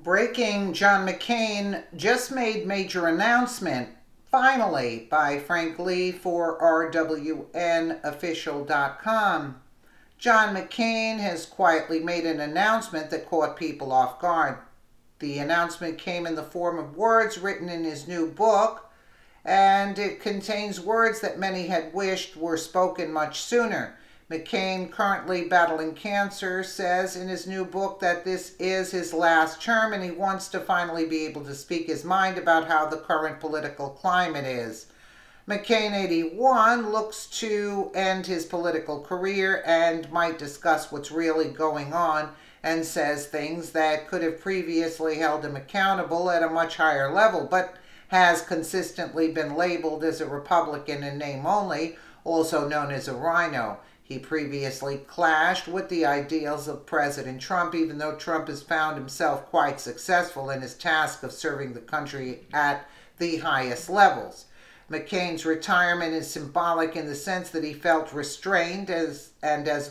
Breaking: John McCain just made major announcement, finally, by Frank Lee for rwnofficial.com. John McCain has quietly made an announcement that caught people off guard. The announcement came in the form of words written in his new book, and it contains words that many had wished were spoken much sooner. McCain, currently battling cancer, says in his new book that this is his last term and he wants to finally be able to speak his mind about how the current political climate is. McCain, 81, looks to end his political career and might discuss what's really going on, and says things that could have previously held him accountable at a much higher level, but has consistently been labeled as a Republican in name only, also known as a rhino. He previously clashed with the ideals of President Trump, even though Trump has found himself quite successful in his task of serving the country at the highest levels. McCain's retirement is symbolic in the sense that he felt restrained as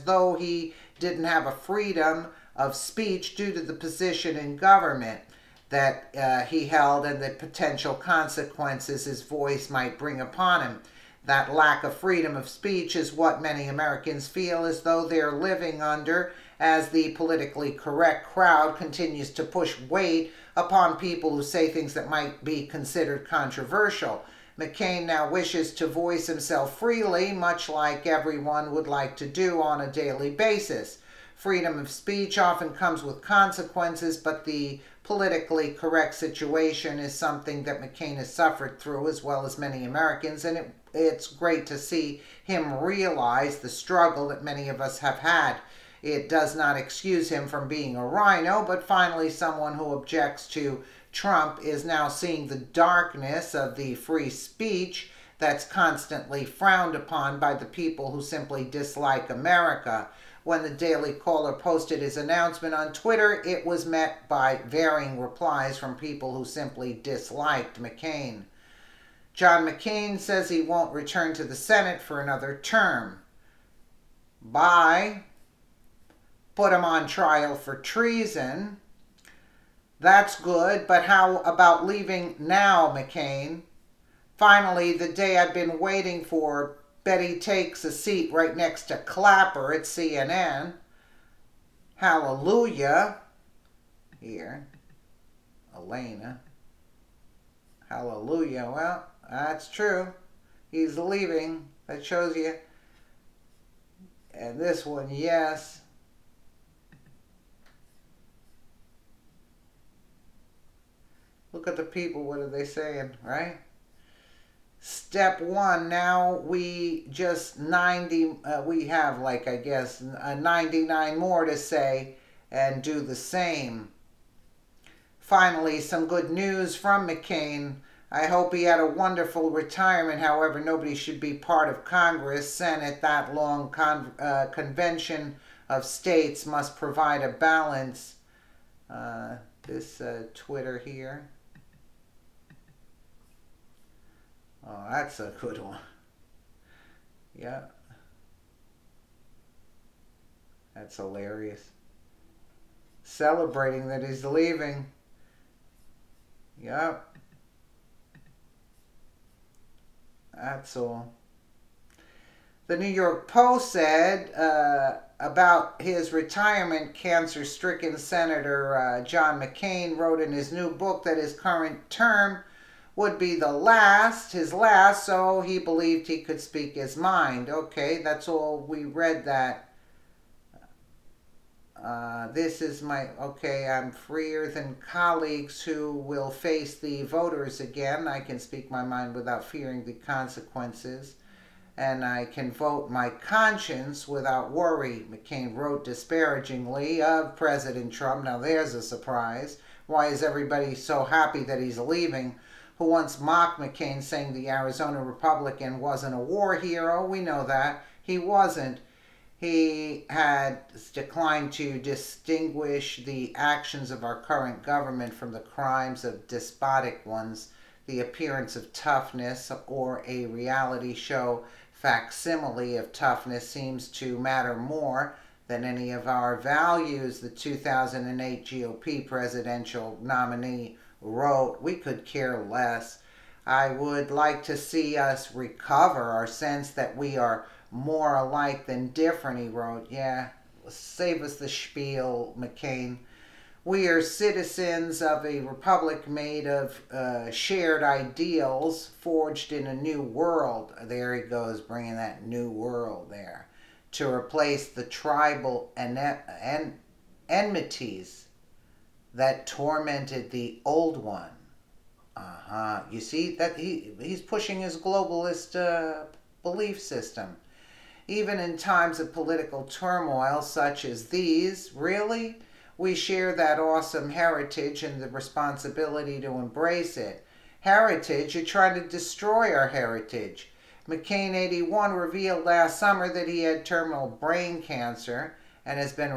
though he didn't have a freedom of speech due to the position in government that he held and the potential consequences his voice might bring upon him. That lack of freedom of speech is what many Americans feel as though they're living under, as the politically correct crowd continues to push weight upon people who say things that might be considered controversial. McCain now wishes to voice himself freely, much like everyone would like to do on a daily basis. Freedom of speech often comes with consequences, but the politically correct situation is something that McCain has suffered through, as well as many Americans, and it's great to see him realize the struggle that many of us have had. It does not excuse him from being a rhino, but finally someone who objects to Trump is now seeing the darkness of the free speech that's constantly frowned upon by the people who simply dislike America. When the Daily Caller posted his announcement on Twitter, it was met by varying replies from people who simply disliked McCain. John McCain says he won't return to the Senate for another term. Bye. Put him on trial for treason. That's good, but how about leaving now, McCain? Finally, the day I've been waiting for. Betty takes a seat right next to Clapper at CNN. Hallelujah. Here. Elena. Hallelujah. Well, that's true. He's leaving. That shows you. And this one, yes. Look at the people. What are they saying, right? Step one, now we just 90, we have like, I guess, 99 more to say and do the same. Finally, some good news from McCain. I hope he had a wonderful retirement. However, nobody should be part of Congress, Senate, that long convention of states must provide a balance. This Twitter here. Oh, that's a good one. Yeah. That's hilarious. Celebrating that he's leaving. Yep. That's all. The New York Post said about his retirement, cancer-stricken Senator John McCain wrote in his new book that his current term would be his last, so he believed he could speak his mind. Okay, that's all. We read that. This is I'm freer than colleagues who will face the voters again. I can speak my mind without fearing the consequences, and I can vote my conscience without worry, McCain wrote disparagingly of President Trump. Now there's a surprise. Why is everybody so happy that he's leaving? Who once mocked McCain, saying the Arizona Republican wasn't a war hero. We know that. He wasn't. He had declined to distinguish the actions of our current government from the crimes of despotic ones. The appearance of toughness or a reality show facsimile of toughness seems to matter more than any of our values the 2008 GOP presidential nominee wrote. We could care less. I would like to see us recover our sense that we are more alike than different, he wrote. Yeah, save us the spiel, McCain. We are citizens of a republic made of shared ideals forged in a new world. There he goes, bringing that new world there to replace the tribal enmities that tormented the old one. You see that he's pushing his globalist belief system. Even in times of political turmoil such as these, really, we share that awesome heritage and the responsibility to embrace it. Heritage, you're trying to destroy our heritage. Mccain 81 revealed last summer that he had terminal brain cancer and has been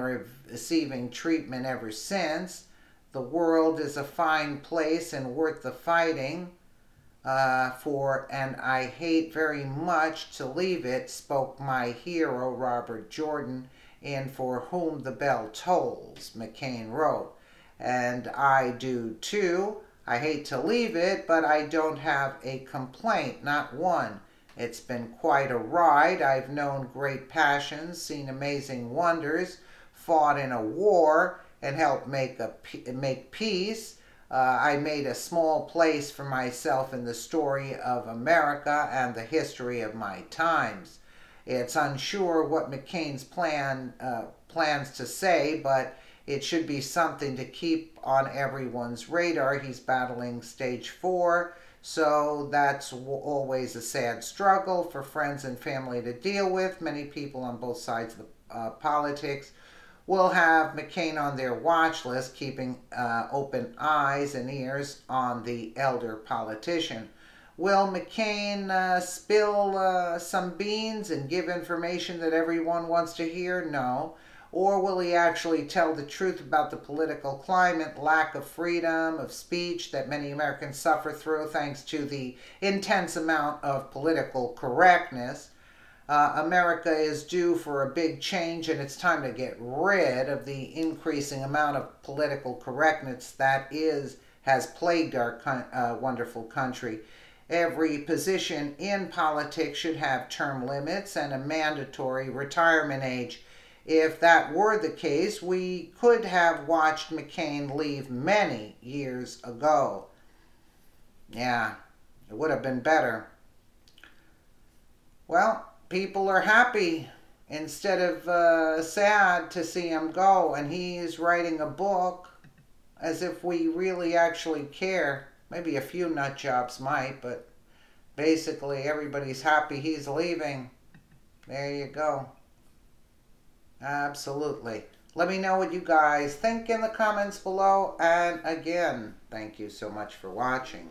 receiving treatment ever since. The world is a fine place and worth the fighting for, and I hate very much to leave it, spoke my hero, Robert Jordan, in For Whom the Bell Tolls, McCain wrote. And I do too. I hate to leave it, but I don't have a complaint, not one. It's been quite a ride. I've known great passions, seen amazing wonders, fought in a war, and helped make peace. I made a small place for myself in the story of America and the history of my times. It's unsure what McCain's plans to say, but it should be something to keep on everyone's radar. He's battling stage 4, so that's always a sad struggle for friends and family to deal with. Many people on both sides of politics will have McCain on their watch list, keeping open eyes and ears on the elder politician. Will McCain spill some beans and give information that everyone wants to hear? No. Or will he actually tell the truth about the political climate, lack of freedom of speech that many Americans suffer through thanks to the intense amount of political correctness? America is due for a big change, and it's time to get rid of the increasing amount of political correctness that has plagued our wonderful country. Every position in politics should have term limits and a mandatory retirement age. If that were the case, we could have watched McCain leave many years ago. Yeah, it would have been better. Well, people are happy instead of sad to see him go, and he is writing a book as if we really actually care. Maybe a few nut jobs might, but basically everybody's happy he's leaving. There you go. Absolutely. Let me know what you guys think in the comments below, and again, thank you so much for watching.